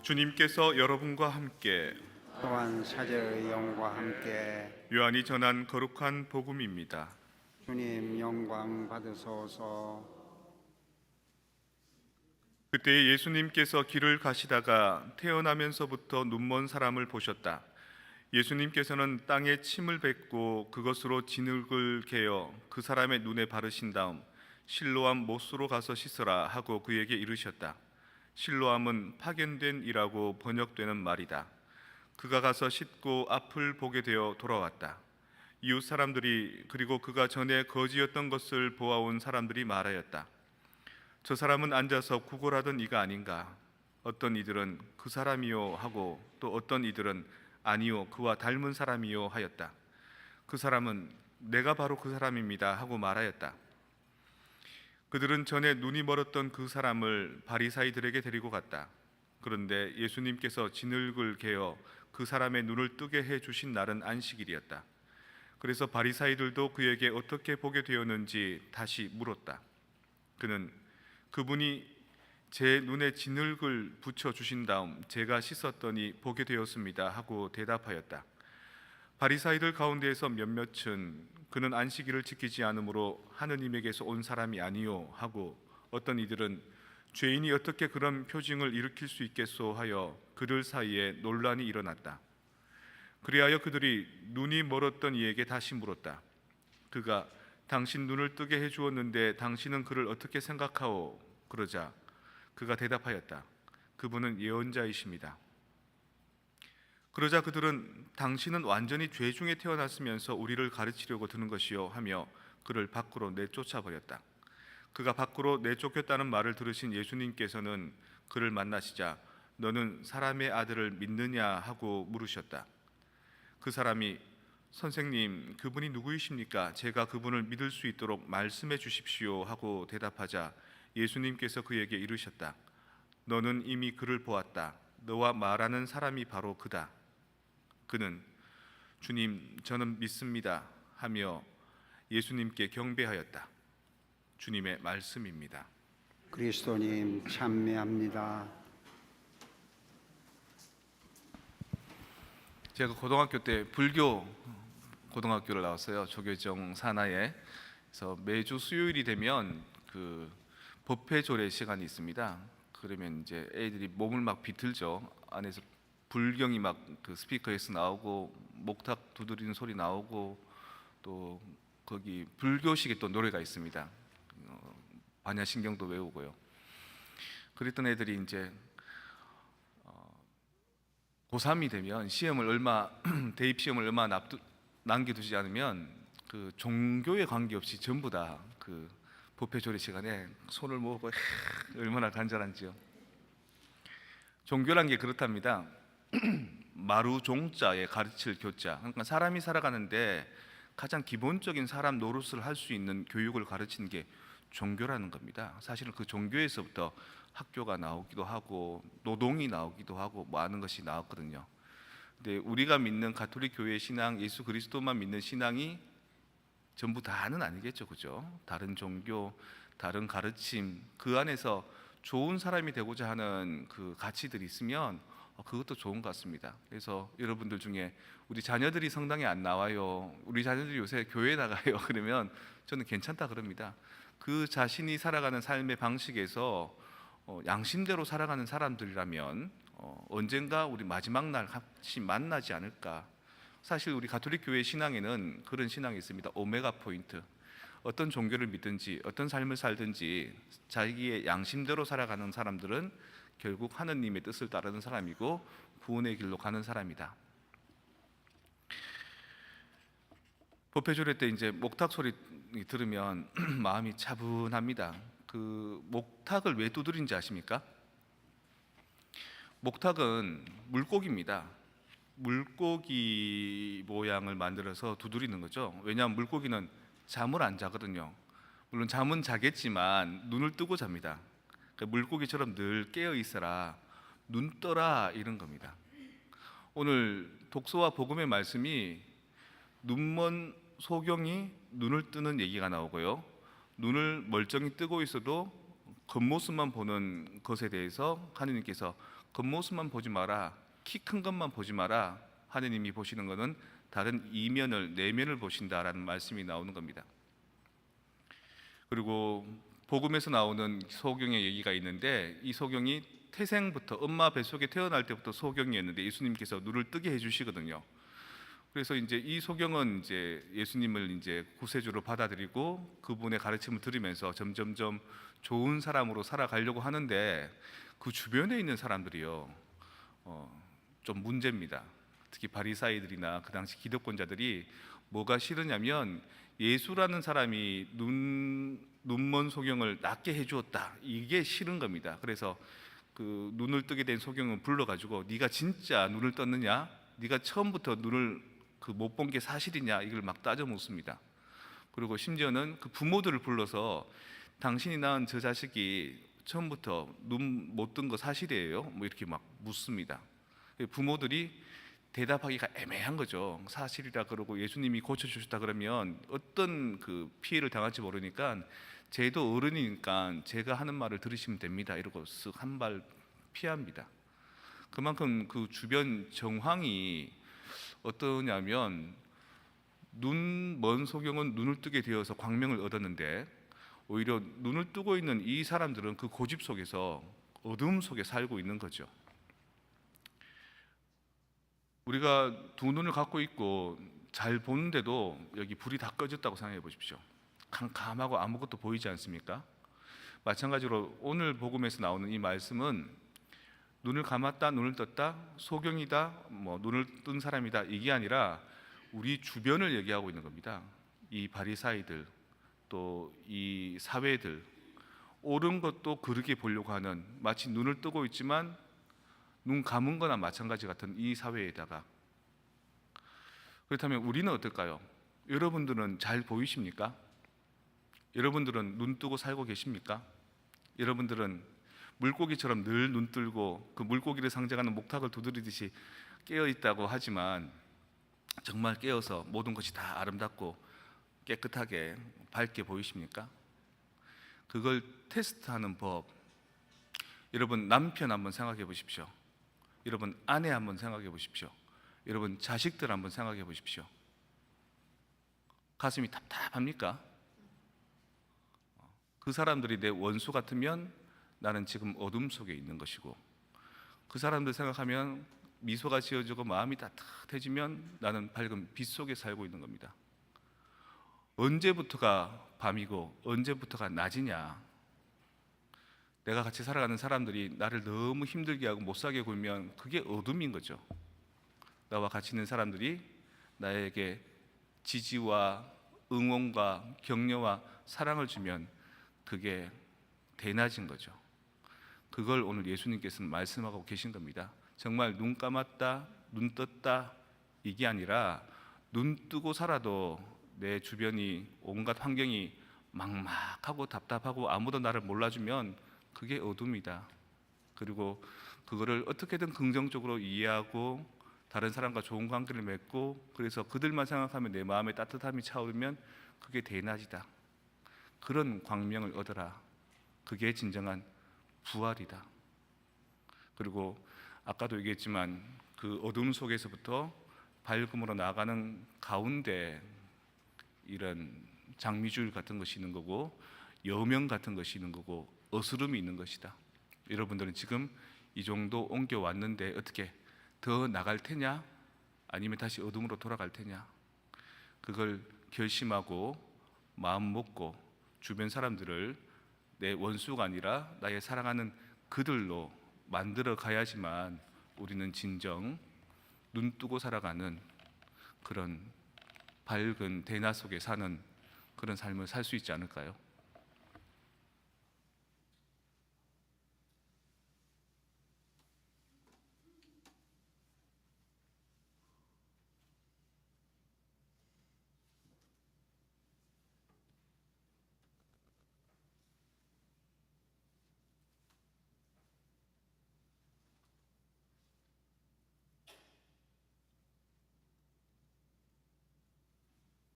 주님께서 여러분과 함께 또한 사제의 영과 함께 요한이 전한 거룩한 복음입니다. 주님 영광 받으소서. 그때 예수님께서 길을 가시다가 태어나면서부터 눈먼 사람을 보셨다. 예수님께서는 땅에 침을 뱉고 그것으로 진흙을 개어 그 사람의 눈에 바르신 다음 실로암 못으로 가서 씻으라 하고 그에게 이르셨다. 실로암은 파견된 이라고 번역되는 말이다. 그가 가서 씻고 앞을 보게 되어 돌아왔다. 이웃 사람들이 그리고 그가 전에 거지였던 것을 보아온 사람들이 말하였다. 저 사람은 앉아서 구걸하던 이가 아닌가. 어떤 이들은 그 사람이요 하고 또 어떤 이들은 아니요 그와 닮은 사람이요 하였다. 그 사람은 내가 바로 그 사람입니다 하고 말하였다. 그들은 전에 눈이 멀었던 그 사람을 바리사이들에게 데리고 갔다. 그런데 예수님께서 진흙을 개어 그 사람의 눈을 뜨게 해 주신 날은 안식일이었다. 그래서 바리사이들도 그에게 어떻게 보게 되었는지 다시 물었다. 그는 그분이 제 눈에 진흙을 붙여 주신 다음 제가 씻었더니 보게 되었습니다 하고 대답하였다. 바리사이들 가운데에서 몇몇은 그는 안식일을 지키지 않으므로 하느님에게서 온 사람이 아니요 하고 어떤 이들은 죄인이 어떻게 그런 표징을 일으킬 수 있겠소 하여 그들 사이에 논란이 일어났다. 그리하여 그들이 눈이 멀었던 이에게 다시 물었다. 그가 당신 눈을 뜨게 해주었는데 당신은 그를 어떻게 생각하오? 그러자 그가 대답하였다. 그분은 예언자이십니다. 그러자 그들은 당신은 완전히 죄 중에 태어났으면서 우리를 가르치려고 드는 것이요 하며 그를 밖으로 내쫓아 버렸다. 그가 밖으로 내쫓겼다는 말을 들으신 예수님께서는 그를 만나시자 너는 사람의 아들을 믿느냐 하고 물으셨다. 그 사람이 선생님, 그분이 누구이십니까? 제가 그분을 믿을 수 있도록 말씀해 주십시오 하고 대답하자 예수님께서 그에게 이르셨다. 너는 이미 그를 보았다. 너와 말하는 사람이 바로 그다. 그는 주님, 저는 믿습니다 하며 예수님께 경배하였다. 주님의 말씀입니다. 그리스도님 찬미합니다. 제가 고등학교 때 불교 고등학교를 나왔어요. 조계종 산하에. 그래서 매주 수요일이 되면 그 법회조례 시간이 있습니다. 그러면 이제 애들이 몸을 막 비틀죠. 안에서 불경이 막 그 스피커에서 나오고 목탁 두드리는 소리 나오고 또 거기 불교식의 또 노래가 있습니다. 반야신경도 외우고요. 그랬던 애들이 이제 고3이 되면 대입 시험을 얼마 남겨두지 않으면 그 종교에 관계없이 전부 다 그 법회조례 시간에 손을 모으고 얼마나 간절한지요. 종교란 게 그렇답니다. 마루 종자에 가르칠 교자. 그러니까 사람이 살아가는데 가장 기본적인 사람 노릇을 할 수 있는 교육을 가르치는 게 종교라는 겁니다. 사실은 그 종교에서부터 학교가 나오기도 하고 노동이 나오기도 하고 뭐 하는 것이 나왔거든요. 근데 우리가 믿는 가톨릭 교회 신앙, 예수 그리스도만 믿는 신앙이 전부 다는 아니겠죠, 그죠? 다른 종교, 다른 가르침, 그 안에서 좋은 사람이 되고자 하는 그 가치들이 있으면 그것도 좋은 것 같습니다. 그래서 여러분들 중에 우리 자녀들이 성당에 안 나와요, 우리 자녀들이 요새 교회에 나가요 그러면 저는 괜찮다 그럽니다. 그 자신이 살아가는 삶의 방식에서 양심대로 살아가는 사람들이라면 언젠가 우리 마지막 날 같이 만나지 않을까. 사실 우리 가톨릭 교회 신앙에는 그런 신앙이 있습니다. 오메가 포인트. 어떤 종교를 믿든지 어떤 삶을 살든지 자기의 양심대로 살아가는 사람들은 결국 하느님의 뜻을 따르는 사람이고 구원의 길로 가는 사람이다. 법회조례 때 이제 목탁 소리 들으면 마음이 차분합니다. 그 목탁을 왜 두드린지 아십니까? 목탁은 물고기입니다. 물고기 모양을 만들어서 두드리는 거죠. 왜냐하면 물고기는 잠을 안 자거든요. 물론 잠은 자겠지만 눈을 뜨고 잡니다. 그러니까 물고기처럼 늘 깨어 있어라, 눈 떠라, 이런 겁니다. 오늘 독서와 복음의 말씀이 눈먼 소경이 눈을 뜨는 얘기가 나오고요, 눈을 멀쩡히 뜨고 있어도 겉모습만 보는 것에 대해서 하느님께서 겉모습만 보지 마라, 키 큰 것만 보지 마라. 하느님이 보시는 것은 다른 이면을, 내면을 보신다라는 말씀이 나오는 겁니다. 그리고 복음에서 나오는 소경의 얘기가 있는데, 이 소경이 태생부터 엄마 뱃속에 태어날 때부터 소경이었는데 예수님께서 눈을 뜨게 해주시거든요. 그래서 이제 이 소경은 이제 예수님을 이제 구세주로 받아들이고 그분의 가르침을 들으면서 점점점 좋은 사람으로 살아가려고 하는데, 그 주변에 있는 사람들이요, 좀 문제입니다. 특히 바리사이들이나 그 당시 기득권자들이 뭐가 싫으냐면, 예수라는 사람이 눈먼 소경을 낫게 해주었다, 이게 싫은 겁니다. 그래서 그 눈을 뜨게 된 소경을 불러가지고, 네가 진짜 눈을 떴느냐, 네가 처음부터 눈을 못 본 게 사실이냐, 이걸 막 따져 묻습니다. 그리고 심지어는 그 부모들을 불러서 당신이 낳은 저 자식이 처음부터 눈 못 뜬 거 사실이에요? 뭐 이렇게 막 묻습니다. 부모들이 대답하기가 애매한 거죠. 사실이라 그러고 예수님이 고쳐주셨다 그러면 어떤 그 피해를 당할지 모르니까, 쟤도 어른이니까 제가 하는 말을 들으시면 됩니다, 이러고 쓱 한 발 피합니다. 그만큼 그 주변 정황이 어떠냐면, 눈 먼 소경은 눈을 뜨게 되어서 광명을 얻었는데, 오히려 눈을 뜨고 있는 이 사람들은 그 고집 속에서 어둠 속에 살고 있는 거죠. 우리가 두 눈을 갖고 있고 잘 보는데도 여기 불이 다 꺼졌다고 생각해 보십시오. 캄캄하고 아무것도 보이지 않습니까? 마찬가지로 오늘 복음에서 나오는 이 말씀은 눈을 감았다, 눈을 떴다, 소경이다, 뭐 눈을 뜬 사람이다, 이게 아니라 우리 주변을 얘기하고 있는 겁니다. 이 바리사이들, 또 이 사회들, 옳은 것도 그렇게 보려고 하는, 마치 눈을 뜨고 있지만 눈 감은 거나 마찬가지 같은 이 사회에다가, 그렇다면 우리는 어떨까요? 여러분들은 잘 보이십니까? 여러분들은 눈 뜨고 살고 계십니까? 여러분들은 물고기처럼 늘 눈 뜨고 그 물고기를 상징하는 목탁을 두드리듯이 깨어 있다고 하지만, 정말 깨어서 모든 것이 다 아름답고 깨끗하게 밝게 보이십니까? 그걸 테스트하는 법, 여러분 남편 한번 생각해 보십시오. 여러분 아내 한번 생각해 보십시오. 여러분 자식들 한번 생각해 보십시오. 가슴이 답답합니까? 그 사람들이 내 원수 같으면 나는 지금 어둠 속에 있는 것이고, 그 사람들 생각하면 미소가 지어지고 마음이 따뜻해지면 나는 밝은 빛 속에 살고 있는 겁니다. 언제부터가 밤이고 언제부터가 낮이냐? 내가 같이 살아가는 사람들이 나를 너무 힘들게 하고 못 살게 굴면 그게 어둠인 거죠. 나와 같이 있는 사람들이 나에게 지지와 응원과 격려와 사랑을 주면 그게 대낮인 거죠. 그걸 오늘 예수님께서는 말씀하고 계신 겁니다. 정말 눈 감았다, 눈 떴다, 이게 아니라 눈 뜨고 살아도 내 주변이, 온갖 환경이 막막하고 답답하고 아무도 나를 몰라주면 그게 어둠이다. 그리고 그거를 어떻게든 긍정적으로 이해하고 다른 사람과 좋은 관계를 맺고, 그래서 그들만 생각하면 내 마음에 따뜻함이 차오르면 그게 대낮이다. 그런 광명을 얻어라. 그게 진정한 부활이다. 그리고 아까도 얘기했지만 그 어둠 속에서부터 밝음으로 나가는 가운데 이런 장미줄 같은 것이 있는 거고, 여명 같은 것이 있는 거고, 어스름이 있는 것이다. 여러분들은 지금 이 정도 옮겨왔는데 어떻게 더 나갈 테냐? 아니면 다시 어둠으로 돌아갈 테냐? 그걸 결심하고 마음 먹고 주변 사람들을 내 원수가 아니라 나의 사랑하는 그들로 만들어 가야지만 우리는 진정 눈 뜨고 살아가는 그런 밝은 대낮 속에 사는 그런 삶을 살 수 있지 않을까요?